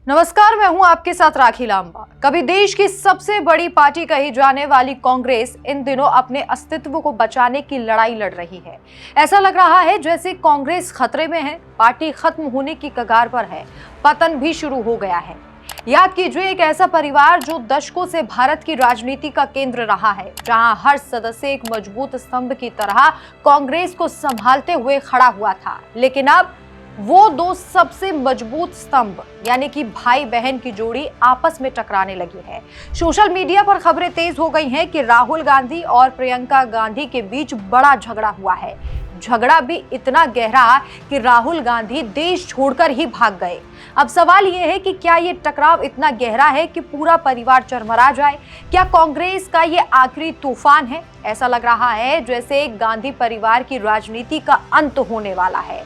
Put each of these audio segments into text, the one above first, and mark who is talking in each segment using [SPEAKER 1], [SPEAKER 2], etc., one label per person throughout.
[SPEAKER 1] नमस्कार, मैं हूं आपके साथ राखी लांबा। कभी देश की सबसे बड़ी पार्टी कही जाने वाली कांग्रेस इन दिनों अपने अस्तित्व को बचाने की लड़ाई लड़ रही है। ऐसा लग रहा है जैसे कांग्रेस खतरे में है, पार्टी खत्म होने की कगार पर है, पतन भी शुरू हो गया है। याद कीजिए, एक ऐसा परिवार जो दशकों से भारत की राजनीति का केंद्र रहा है, जहां हर सदस्य एक मजबूत स्तंभ की तरह कांग्रेस को संभालते हुए खड़ा हुआ था। लेकिन अब वो दो सबसे मजबूत स्तंभ यानी कि भाई बहन की जोड़ी आपस में टकराने लगी है। सोशल मीडिया पर खबरें तेज हो गई हैं कि राहुल गांधी और प्रियंका गांधी के बीच बड़ा झगड़ा हुआ है। झगड़ा भी इतना गहरा कि राहुल गांधी देश छोड़कर ही भाग गए। अब सवाल यह है कि क्या ये टकराव इतना गहरा है कि पूरा परिवार चरमरा जाए? क्या कांग्रेस का ये आखिरी तूफान है? ऐसा लग रहा है जैसे गांधी परिवार की राजनीति का अंत होने वाला है।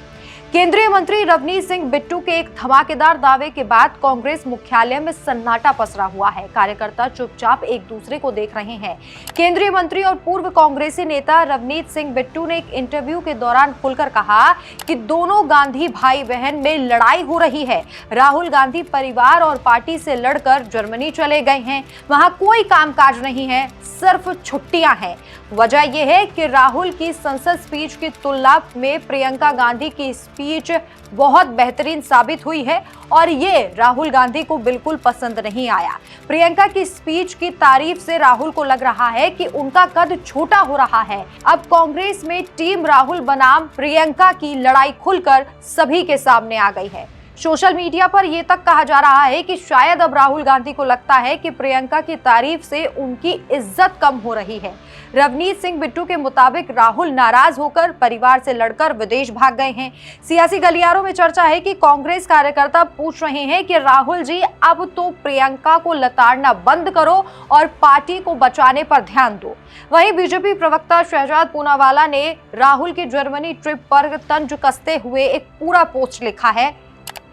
[SPEAKER 1] केंद्रीय मंत्री रवनीत सिंह बिट्टू के एक धमाकेदार दावे के बाद कांग्रेस मुख्यालय में सन्नाटा पसरा हुआ है। कार्यकर्ता चुपचाप एक दूसरे को देख रहे हैं। केंद्रीय मंत्री और पूर्व कांग्रेसी नेता रवनीत सिंह बिट्टू ने एक इंटरव्यू के दौरान खुलकर कहा कि दोनों गांधी भाई बहन में लड़ाई हो रही है। राहुल गांधी परिवार और पार्टी से लड़कर जर्मनी चले गए हैं। वहां कोई कामकाज नहीं है, सिर्फ छुट्टियां हैं। वजह यह है कि राहुल की संसद स्पीच की तुलना में प्रियंका गांधी की स्पीच बहुत बेहतरीन साबित हुई है और ये राहुल गांधी को बिल्कुल पसंद नहीं आया। प्रियंका की स्पीच की तारीफ से राहुल को लग रहा है कि उनका कद छोटा हो रहा है। अब कांग्रेस में टीम राहुल बनाम प्रियंका की लड़ाई खुलकर सभी के सामने आ गई है। सोशल मीडिया पर यह तक कहा जा रहा है कि शायद अब राहुल गांधी को लगता है कि प्रियंका की तारीफ से उनकी इज्जत कम हो रही है। रवनीत सिंह बिट्टू के मुताबिक राहुल नाराज होकर परिवार से लड़कर विदेश भाग गए हैं। सियासी गलियारों में चर्चा है कि कांग्रेस कार्यकर्ता पूछ रहे हैं कि राहुल जी, अब तो प्रियंका को लताड़ना बंद करो और पार्टी को बचाने पर ध्यान दो। वहीं बीजेपी प्रवक्ता शहजाद पूनावाला ने राहुल की जर्मनी ट्रिप पर तंज कसते हुए एक पूरा पोस्ट लिखा है।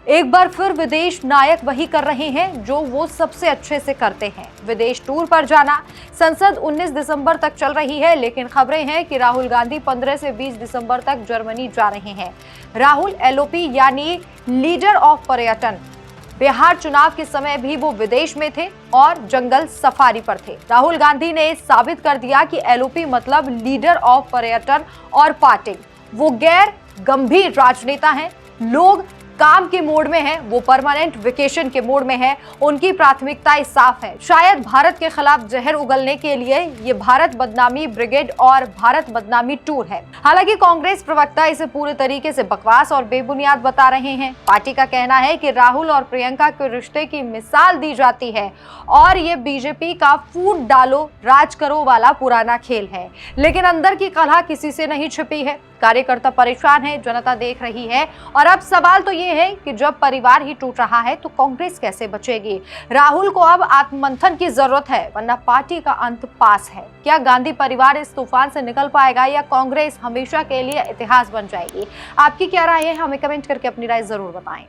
[SPEAKER 1] एक बार फिर विदेश नायक वही कर रहे हैं जो वो सबसे अच्छे से करते हैं, विदेश टूर पर जाना। संसद 19 दिसंबर तक चल रही है, लेकिन खबरें हैं कि राहुल गांधी 15 से 20 दिसंबर तक जर्मनी जा रहे हैं। राहुल एलओपी यानी लीडर ऑफ पर्यटन। बिहार चुनाव के समय भी वो विदेश में थे और जंगल सफारी पर थे। राहुल गांधी ने साबित कर दिया कि एलओपी मतलब लीडर ऑफ पर्यटन और पार्टी। वो गैर गंभीर राजनेता हैं। लोग काम के मोड में है, वो परमानेंट वेकेशन के मोड में है। उनकी प्राथमिकताएं साफ है। शायद भारत के खिलाफ जहर उगलने के लिए ये भारत बदनामी ब्रिगेड और भारत बदनामी टूर है। हालांकि कांग्रेस प्रवक्ता इसे पूरे तरीके से बकवास और बेबुनियाद बता रहे हैं। पार्टी का कहना है कि राहुल और प्रियंका के रिश्ते की मिसाल दी जाती है और ये बीजेपी का फूट डालो राज करो वाला पुराना खेल है। लेकिन अंदर की कलह किसी से नहीं छिपी है। कार्यकर्ता परेशान है, जनता देख रही है और अब सवाल तो ये है कि जब परिवार ही टूट रहा है तो कांग्रेस कैसे बचेगी? राहुल को अब आत्ममंथन की जरूरत है, वरना पार्टी का अंत पास है। क्या गांधी परिवार इस तूफान से निकल पाएगा या कांग्रेस हमेशा के लिए इतिहास बन जाएगी? आपकी क्या राय है? हमें कमेंट करके अपनी राय जरूर बताएं।